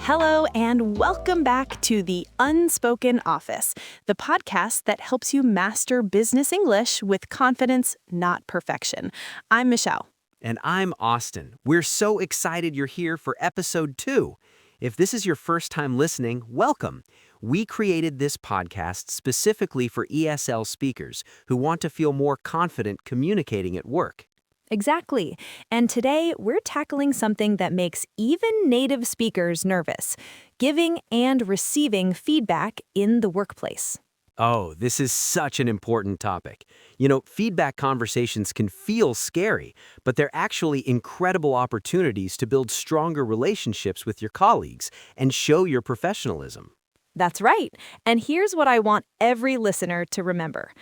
Hello, and welcome back to the Unspoken Office, the podcast that helps you master business English with confidence, not perfection. I'm Michelle. And I'm Austin. We're so excited you're here for episode 2. If this is your first time listening, welcome. We created this podcast specifically for ESL speakers who want to feel more confident communicating at work. Exactly. And today, we're tackling something that makes even native speakers nervous: giving and receiving feedback in the workplace. Oh, this is such an important topic. Feedback conversations can feel scary, but they're actually incredible opportunities to build stronger relationships with your colleagues and show your professionalism. That's right. And here's what I want every listener to remember.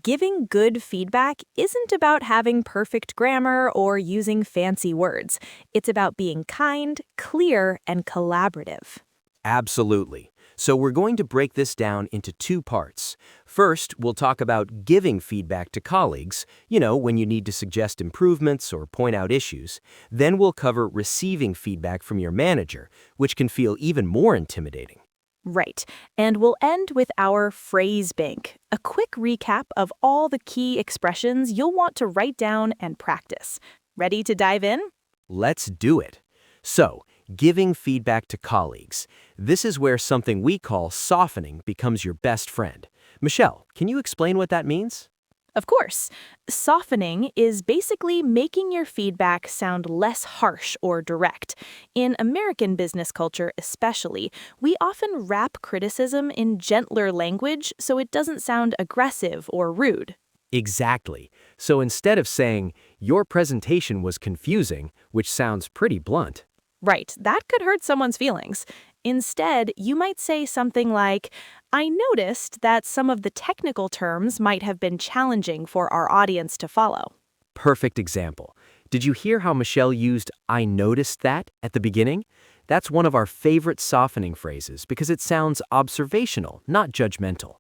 Giving good feedback isn't about having perfect grammar or using fancy words. It's about being kind, clear, and collaborative. Absolutely. So we're going to break this down into 2 parts. First, we'll talk about giving feedback to colleagues, when you need to suggest improvements or point out issues. Then we'll cover receiving feedback from your manager, which can feel even more intimidating. Right. And we'll end with our phrase bank, a quick recap of all the key expressions you'll want to write down and practice. Ready to dive in? Let's do it. So, giving feedback to colleagues. This is where something we call softening becomes your best friend. Michelle, can you explain what that means? Of course. Softening is basically making your feedback sound less harsh or direct. In American business culture especially, we often wrap criticism in gentler language so it doesn't sound aggressive or rude. Exactly. So instead of saying, your presentation was confusing, which sounds pretty blunt. Right, that could hurt someone's feelings. Instead, you might say something like, I noticed that some of the technical terms might have been challenging for our audience to follow. Perfect example. Did you hear how Michelle used I noticed that at the beginning? That's one of our favorite softening phrases because it sounds observational, not judgmental.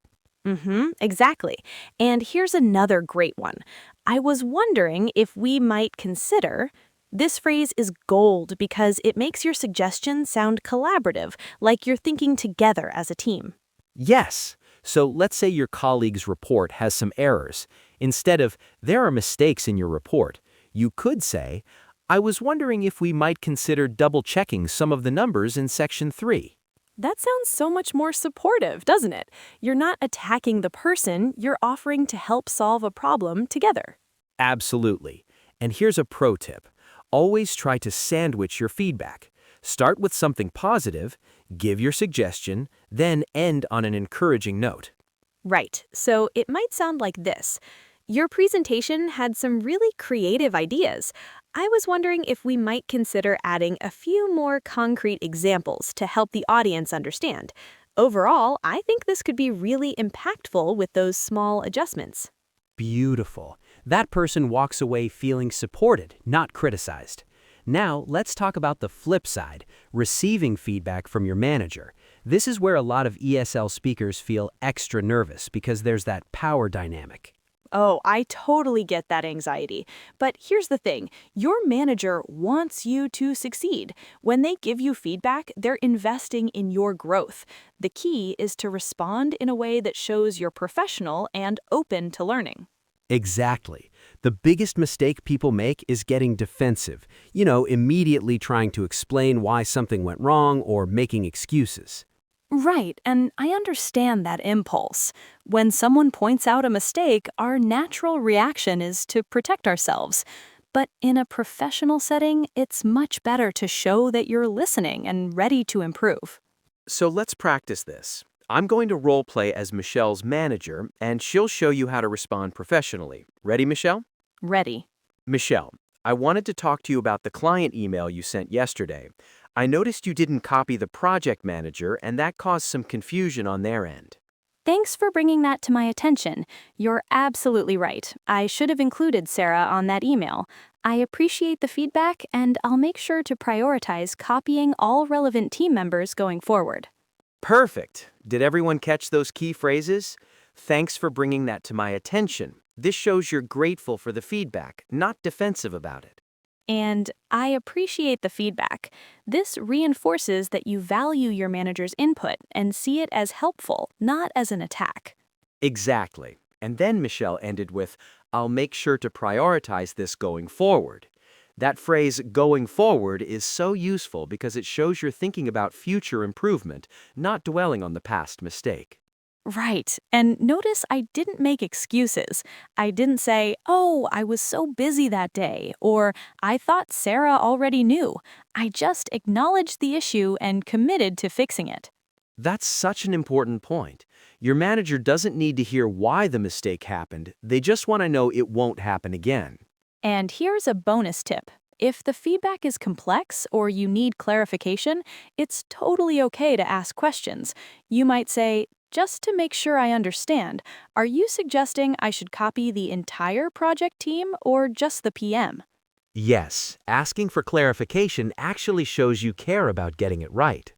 Exactly. And here's another great one. I was wondering if we might consider. This phrase is gold because it makes your suggestion sound collaborative, like you're thinking together as a team. Yes. So let's say your colleague's report has some errors. Instead of, there are mistakes in your report, you could say, I was wondering if we might consider double-checking some of the numbers in section 3. That sounds so much more supportive, doesn't it? You're not attacking the person, you're offering to help solve a problem together. Absolutely. And here's a pro tip. Always try to sandwich your feedback. Start with something positive, give your suggestion, then end on an encouraging note. Right, so it might sound like this. Your presentation had some really creative ideas. I was wondering if we might consider adding a few more concrete examples to help the audience understand. Overall, I think this could be really impactful with those small adjustments. Beautiful. That person walks away feeling supported, not criticized. Now, let's talk about the flip side, receiving feedback from your manager. This is where a lot of ESL speakers feel extra nervous because there's that power dynamic. Oh, I totally get that anxiety. But here's the thing. Your manager wants you to succeed. When they give you feedback, they're investing in your growth. The key is to respond in a way that shows you're professional and open to learning. Exactly. The biggest mistake people make is getting defensive, immediately trying to explain why something went wrong or making excuses. Right, and I understand that impulse. When someone points out a mistake, our natural reaction is to protect ourselves. But in a professional setting, it's much better to show that you're listening and ready to improve. So let's practice this. I'm going to role play as Michelle's manager, and she'll show you how to respond professionally. Ready, Michelle? Ready. Michelle, I wanted to talk to you about the client email you sent yesterday. I noticed you didn't copy the project manager, and that caused some confusion on their end. Thanks for bringing that to my attention. You're absolutely right. I should have included Sarah on that email. I appreciate the feedback, and I'll make sure to prioritize copying all relevant team members going forward. Perfect. Did everyone catch those key phrases? Thanks for bringing that to my attention. This shows you're grateful for the feedback, not defensive about it. And I appreciate the feedback. This reinforces that you value your manager's input and see it as helpful, not as an attack. Exactly. And then Michelle ended with, I'll make sure to prioritize this going forward. That phrase, going forward, is so useful because it shows you're thinking about future improvement, not dwelling on the past mistake. Right. And notice I didn't make excuses. I didn't say, oh, I was so busy that day, or I thought Sarah already knew. I just acknowledged the issue and committed to fixing it. That's such an important point. Your manager doesn't need to hear why the mistake happened, they just want to know it won't happen again. And here's a bonus tip. If the feedback is complex or you need clarification, it's totally okay to ask questions. You might say, just to make sure I understand, are you suggesting I should copy the entire project team or just the PM? Yes, asking for clarification actually shows you care about getting it right.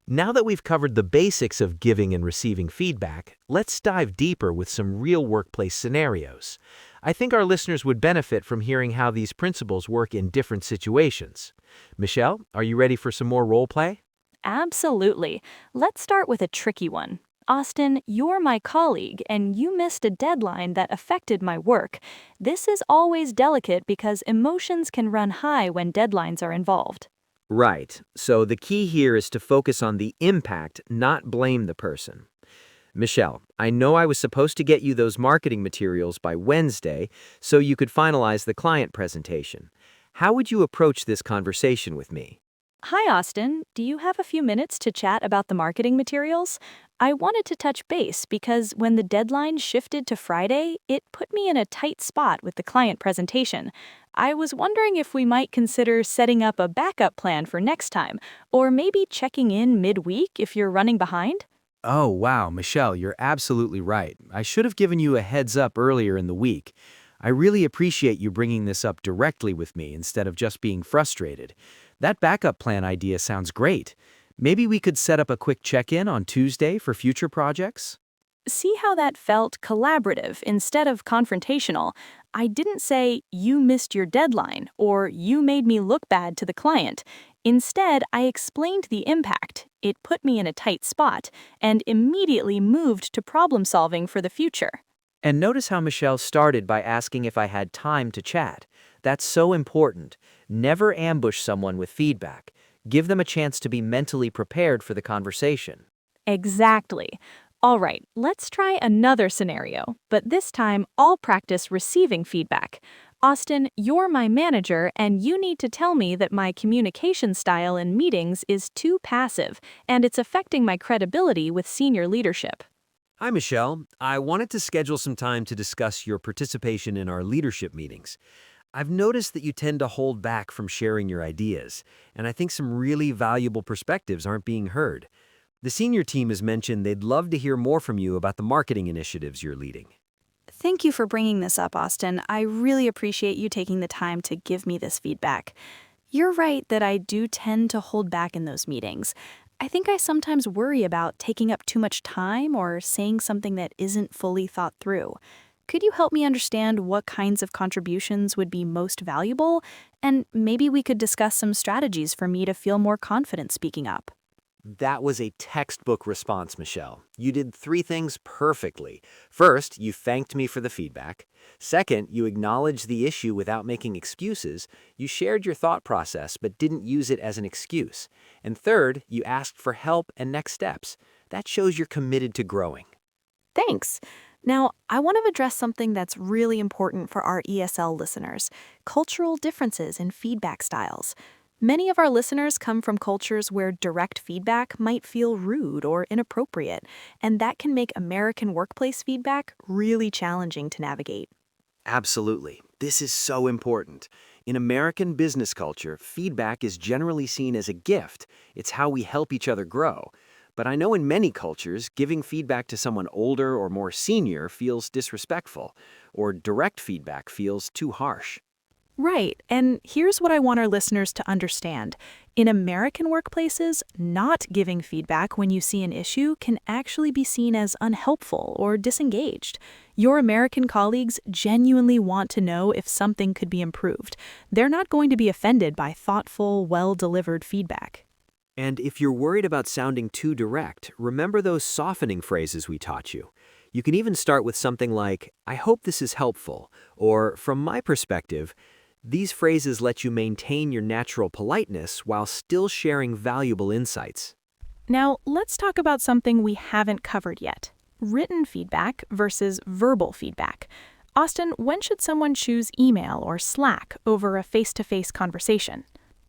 Now that we've covered the basics of giving and receiving feedback, let's dive deeper with some real workplace scenarios. I think our listeners would benefit from hearing how these principles work in different situations. Michelle, are you ready for some more role play? Absolutely. Let's start with a tricky one. Austin, you're my colleague and you missed a deadline that affected my work. This is always delicate because emotions can run high when deadlines are involved. Right. So the key here is to focus on the impact, not blame the person. Michelle, I know I was supposed to get you those marketing materials by Wednesday so you could finalize the client presentation. How would you approach this conversation with me? Hi, Austin. Do you have a few minutes to chat about the marketing materials? I wanted to touch base because when the deadline shifted to Friday, it put me in a tight spot with the client presentation. I was wondering if we might consider setting up a backup plan for next time, or maybe checking in midweek if you're running behind? Oh, wow, Michelle, you're absolutely right. I should have given you a heads up earlier in the week. I really appreciate you bringing this up directly with me instead of just being frustrated. That backup plan idea sounds great. Maybe we could set up a quick check-in on Tuesday for future projects? See how that felt collaborative instead of confrontational. I didn't say, you missed your deadline, or you made me look bad to the client. Instead, I explained the impact. It put me in a tight spot, and immediately moved to problem solving for the future. And notice how Michelle started by asking if I had time to chat. That's so important. Never ambush someone with feedback. Give them a chance to be mentally prepared for the conversation. Exactly. All right, let's try another scenario, but this time I'll practice receiving feedback. Austin, you're my manager, and you need to tell me that my communication style in meetings is too passive, and it's affecting my credibility with senior leadership. Hi, Michelle. I wanted to schedule some time to discuss your participation in our leadership meetings. I've noticed that you tend to hold back from sharing your ideas, and I think some really valuable perspectives aren't being heard. The senior team has mentioned they'd love to hear more from you about the marketing initiatives you're leading. Thank you for bringing this up, Austin. I really appreciate you taking the time to give me this feedback. You're right that I do tend to hold back in those meetings. I think I sometimes worry about taking up too much time or saying something that isn't fully thought through. Could you help me understand what kinds of contributions would be most valuable? And maybe we could discuss some strategies for me to feel more confident speaking up. That was a textbook response, Michelle. You did three things perfectly. First, you thanked me for the feedback. Second, you acknowledged the issue without making excuses. You shared your thought process but didn't use it as an excuse. And third, you asked for help and next steps. That shows you're committed to growing. Thanks. Now, I want to address something that's really important for our ESL listeners: cultural differences in feedback styles. Many of our listeners come from cultures where direct feedback might feel rude or inappropriate, and that can make American workplace feedback really challenging to navigate. Absolutely. This is so important. In American business culture, feedback is generally seen as a gift. It's how we help each other grow. But I know in many cultures, giving feedback to someone older or more senior feels disrespectful, or direct feedback feels too harsh. Right, and here's what I want our listeners to understand. In American workplaces, not giving feedback when you see an issue can actually be seen as unhelpful or disengaged. Your American colleagues genuinely want to know if something could be improved. They're not going to be offended by thoughtful, well-delivered feedback. And if you're worried about sounding too direct, remember those softening phrases we taught you. You can even start with something like, "I hope this is helpful," or "From my perspective." These phrases let you maintain your natural politeness while still sharing valuable insights. Now, let's talk about something we haven't covered yet. Written feedback versus verbal feedback. Austin, when should someone choose email or Slack over a face-to-face conversation?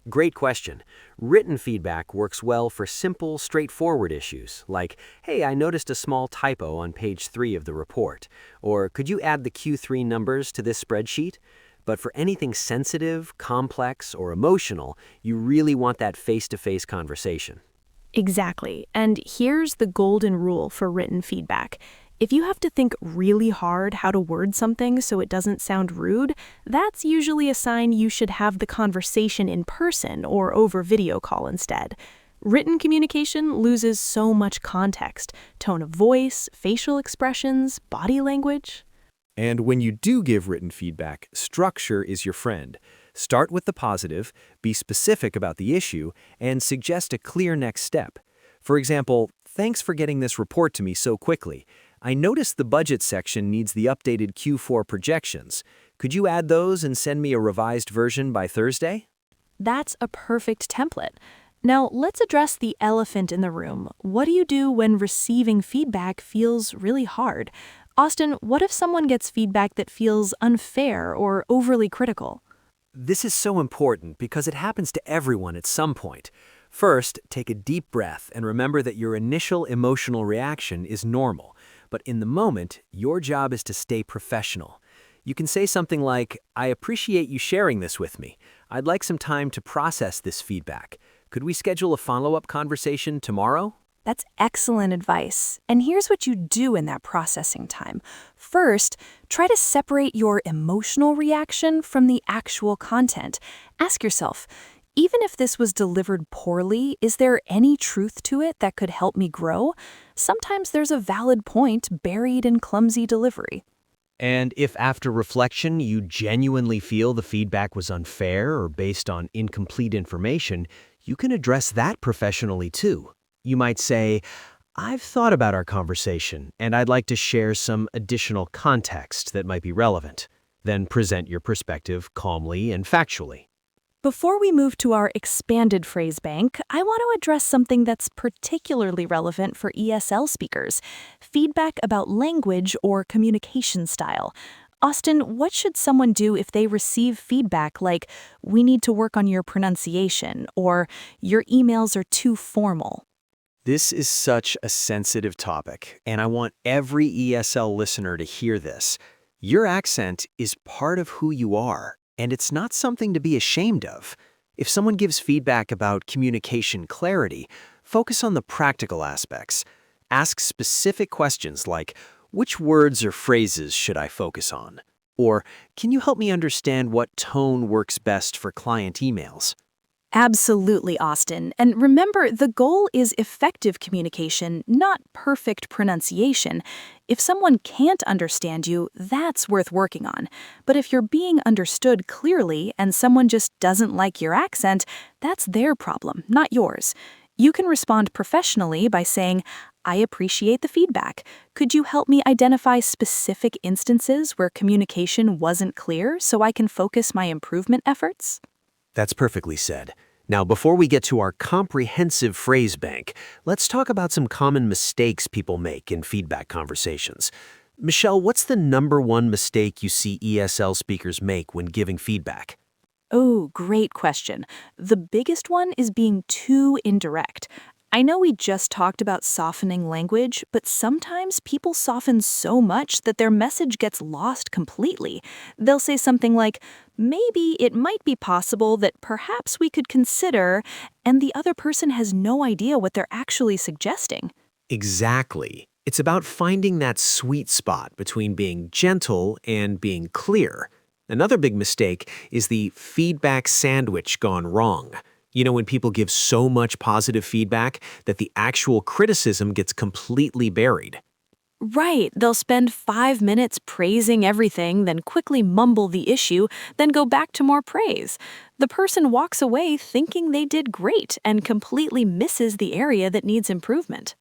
Great question. Written feedback works well for simple, straightforward issues, like, "Hey, I noticed a small typo on page 3 of the report," or "Could you add the Q3 numbers to this spreadsheet?" But for anything sensitive, complex, or emotional, you really want that face-to-face conversation. Exactly. And here's the golden rule for written feedback. If you have to think really hard how to word something so it doesn't sound rude, that's usually a sign you should have the conversation in person or over video call instead. Written communication loses so much context, tone of voice, facial expressions, body language. And when you do give written feedback, structure is your friend. Start with the positive, be specific about the issue, and suggest a clear next step. For example, "Thanks for getting this report to me so quickly. I noticed the budget section needs the updated Q4 projections. Could you add those and send me a revised version by Thursday?" That's a perfect template. Now, let's address the elephant in the room. What do you do when receiving feedback feels really hard? Austin, what if someone gets feedback that feels unfair or overly critical? This is so important because it happens to everyone at some point. First, take a deep breath and remember that your initial emotional reaction is normal. But in the moment, your job is to stay professional. You can say something like, "I appreciate you sharing this with me. I'd like some time to process this feedback. Could we schedule a follow-up conversation tomorrow?" That's excellent advice. And here's what you do in that processing time. First, try to separate your emotional reaction from the actual content. Ask yourself, even if this was delivered poorly, is there any truth to it that could help me grow? Sometimes there's a valid point buried in clumsy delivery. And if after reflection you genuinely feel the feedback was unfair or based on incomplete information, you can address that professionally too. You might say, "I've thought about our conversation, and I'd like to share some additional context that might be relevant." Then present your perspective calmly and factually. Before we move to our expanded phrase bank, I want to address something that's particularly relevant for ESL speakers: feedback about language or communication style. Austin, what should someone do if they receive feedback like, "We need to work on your pronunciation," or "Your emails are too formal"? This is such a sensitive topic, and I want every ESL listener to hear this. Your accent is part of who you are, and it's not something to be ashamed of. If someone gives feedback about communication clarity, focus on the practical aspects. Ask specific questions like, "Which words or phrases should I focus on?" Or, "Can you help me understand what tone works best for client emails?" Absolutely, Austin. And remember, the goal is effective communication, not perfect pronunciation. If someone can't understand you, that's worth working on. But if you're being understood clearly and someone just doesn't like your accent, that's their problem, not yours. You can respond professionally by saying, "I appreciate the feedback. Could you help me identify specific instances where communication wasn't clear so I can focus my improvement efforts?" That's perfectly said. Now, before we get to our comprehensive phrase bank, let's talk about some common mistakes people make in feedback conversations. Michelle, what's the #1 mistake you see ESL speakers make when giving feedback? Oh, great question. The biggest one is being too indirect. I know we just talked about softening language, but sometimes people soften so much that their message gets lost completely. They'll say something like, "Maybe it might be possible that perhaps we could consider," and the other person has no idea what they're actually suggesting. Exactly. It's about finding that sweet spot between being gentle and being clear. Another big mistake is the feedback sandwich gone wrong. You know, when people give so much positive feedback that the actual criticism gets completely buried. Right, they'll spend 5 minutes praising everything, then quickly mumble the issue, then go back to more praise. The person walks away thinking they did great and completely misses the area that needs improvement.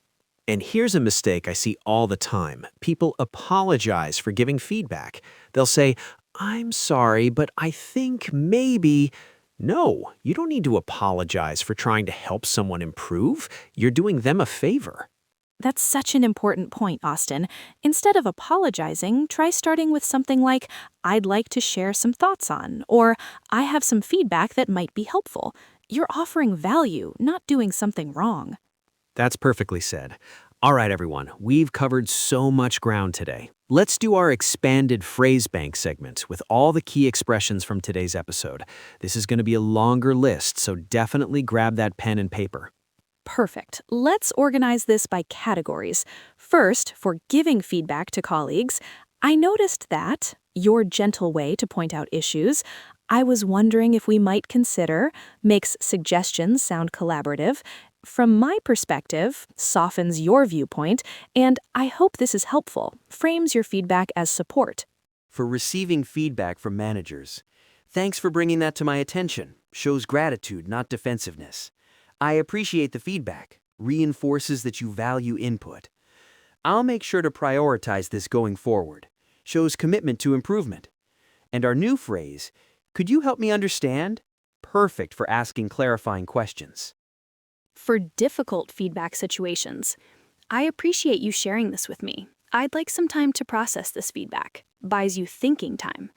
And here's a mistake I see all the time. People apologize for giving feedback. They'll say, "I'm sorry, but I think maybe." No, you don't need to apologize for trying to help someone improve. You're doing them a favor. That's such an important point, Austin. Instead of apologizing, try starting with something like, "I'd like to share some thoughts on," or "I have some feedback that might be helpful." You're offering value, not doing something wrong. That's perfectly said. All right, everyone, we've covered so much ground today. Let's do our expanded phrase bank segment with all the key expressions from today's episode. This is going to be a longer list, so definitely grab that pen and paper. Perfect. Let's organize this by categories. First, for giving feedback to colleagues, I noticed that your gentle way to point out issues, "I was wondering if we might consider," makes suggestions sound collaborative. "From my perspective," softens your viewpoint, and "I hope this is helpful," frames your feedback as support. For receiving feedback from managers, "Thanks for bringing that to my attention," shows gratitude, not defensiveness. "I appreciate the feedback," reinforces that you value input. "I'll make sure to prioritize this going forward," shows commitment to improvement. And our new phrase, "Could you help me understand?" Perfect for asking clarifying questions. For difficult feedback situations, "I appreciate you sharing this with me. I'd like some time to process this feedback." Buys you thinking time.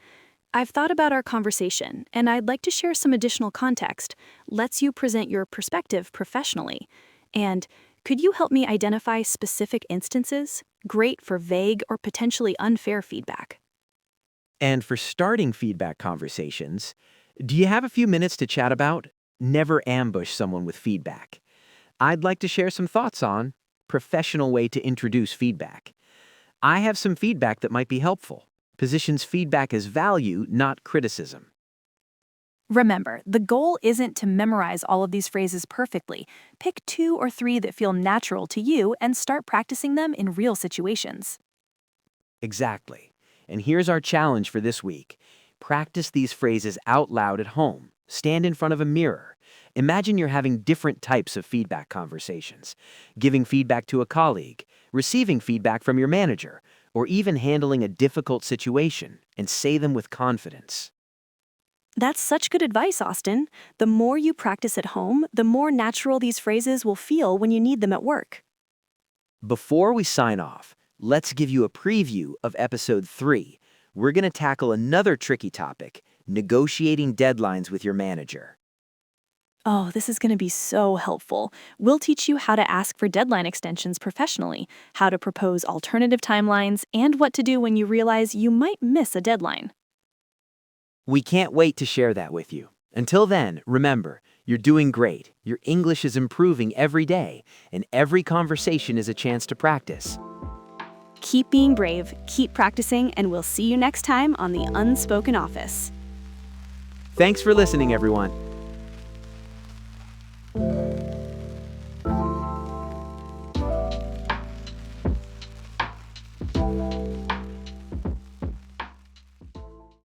"I've thought about our conversation, and I'd like to share some additional context." Lets you present your perspective professionally. And "Could you help me identify specific instances?" Great for vague or potentially unfair feedback. And for starting feedback conversations, "Do you have a few minutes to chat about?" Never ambush someone with feedback. "I'd like to share some thoughts on." Professional way to introduce feedback. "I have some feedback that might be helpful." Positions feedback as value, not criticism. Remember, the goal isn't to memorize all of these phrases perfectly. Pick 2 or 3 that feel natural to you and start practicing them in real situations. Exactly. And here's our challenge for this week. Practice these phrases out loud at home. Stand in front of a mirror. Imagine you're having different types of feedback conversations. Giving feedback to a colleague, receiving feedback from your manager, or even handling a difficult situation, and say them with confidence. That's such good advice, Austin. The more you practice at home, the more natural these phrases will feel when you need them at work. Before we sign off, let's give you a preview of episode 3. We're going to tackle another tricky topic, negotiating deadlines with your manager. Oh, this is going to be so helpful. We'll teach you how to ask for deadline extensions professionally, how to propose alternative timelines, and what to do when you realize you might miss a deadline. We can't wait to share that with you. Until then, remember, you're doing great. Your English is improving every day, and every conversation is a chance to practice. Keep being brave, keep practicing, and we'll see you next time on the Unspoken Office. Thanks for listening, everyone.